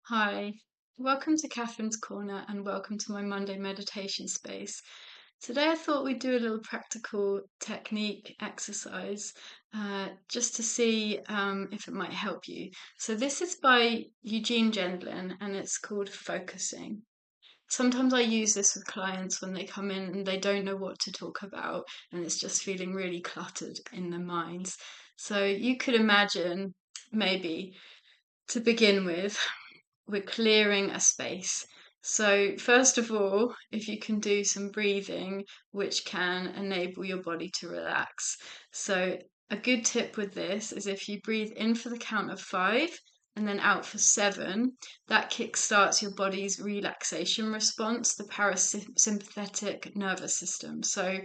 Hi, welcome to Catherine's Corner and welcome to my Monday meditation space. Today I thought we'd do a little practical technique exercise just to see if it might help you. So this is by Eugene Gendlin and it's called focusing. Sometimes I use this with clients when they come in and they don't know what to talk about and it's just feeling really cluttered in their minds. So you could imagine maybe to begin with we're clearing a space. So, first of all, if you can do some breathing, which can enable your body to relax. So, a good tip with this is if you breathe in for the count of 5 and then out for 7, that kickstarts your body's relaxation response, the parasympathetic nervous system. So,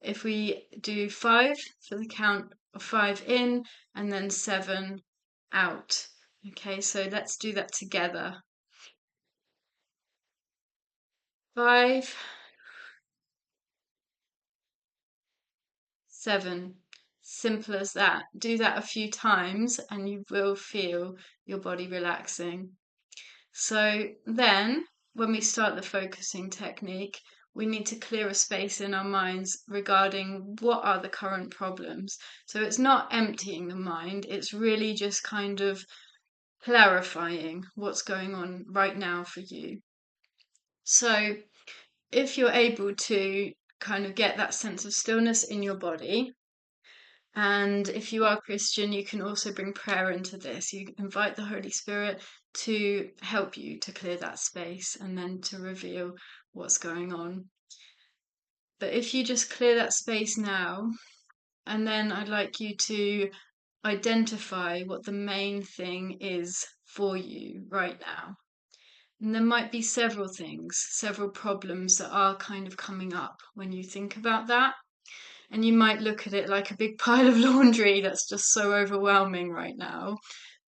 if we do 5 for the count of 5 in and then 7 out. Okay, so let's do that together. 5, 7. Simple as that. Do that a few times and you will feel your body relaxing. So then, when we start the focusing technique, we need to clear a space in our minds regarding what are the current problems. So it's not emptying the mind, it's really just kind of clarifying what's going on right now for you. So if you're able to kind of get that sense of stillness in your body, and if you are Christian, you can also bring prayer into this. You invite the Holy Spirit to help you to clear that space and then to reveal what's going on. But if you just clear that space now, and then I'd like you to identify what the main thing is for you right now. And there might be several things, several problems that are kind of coming up when you think about that. And you might look at it like a big pile of laundry that's just so overwhelming right now.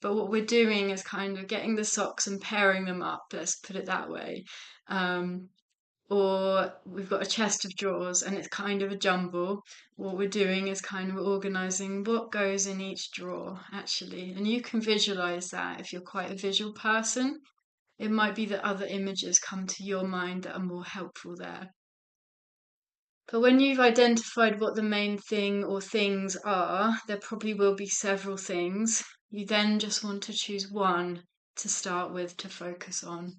But what we're doing is kind of getting the socks and pairing them up, let's put it that way. Or we've got a chest of drawers and it's kind of a jumble. What we're doing is kind of organizing what goes in each drawer, actually. And you can visualize that if you're quite a visual person. It might be that other images come to your mind that are more helpful there. But when you've identified what the main thing or things are, there probably will be several things. You then just want to choose one to start with to focus on.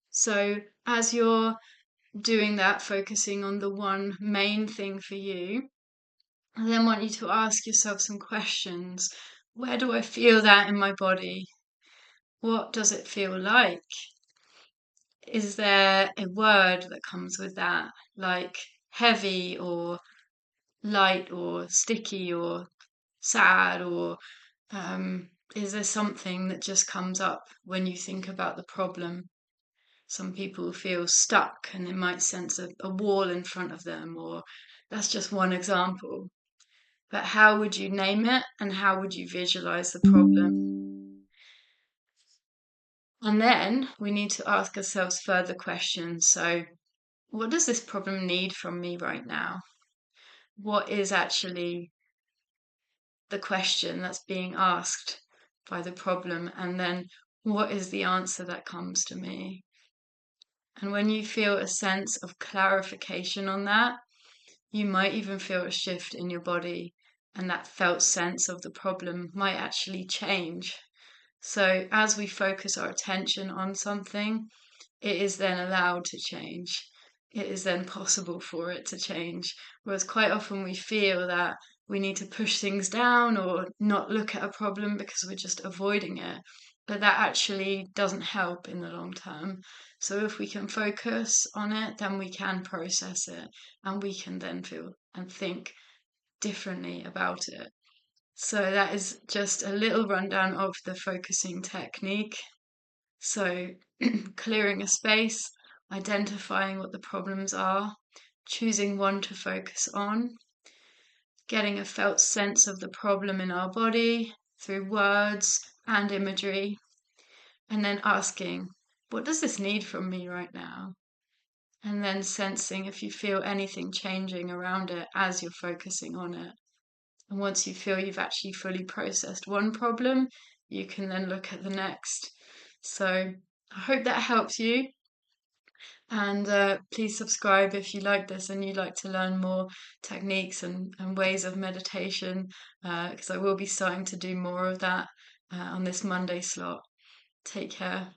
So as you're doing that, focusing on the one main thing for you, I then want you to ask yourself some questions. Where do I feel that in my body? What does it feel like? Is there a word that comes with that, like heavy or light or sticky or sad, or is there something that just comes up when you think about the problem? Some people feel stuck and they might sense a wall in front of them, or that's just one example. But how would you name it and how would you visualize the problem? And then we need to ask ourselves further questions. So, what does this problem need from me right now? What is actually the question that's being asked by the problem? And then what is the answer that comes to me? And when you feel a sense of clarification on that, you might even feel a shift in your body, and that felt sense of the problem might actually change. So, as we focus our attention on something, it is then allowed to change. It is then possible for it to change. Whereas quite often we feel that we need to push things down or not look at a problem because we're just avoiding it. But that actually doesn't help in the long term. So if we can focus on it, then we can process it and we can then feel and think differently about it. So that is just a little rundown of the focusing technique. So clearing a space, identifying what the problems are, choosing one to focus on, getting a felt sense of the problem in our body through words and imagery, and then asking, what does this need from me right now? And then sensing if you feel anything changing around it as you're focusing on it. And once you feel you've actually fully processed one problem, you can then look at the next. So I hope that helps you. And please subscribe if you like this and you'd like to learn more techniques and ways of meditation, because I will be starting to do more of that on this Monday slot. Take care.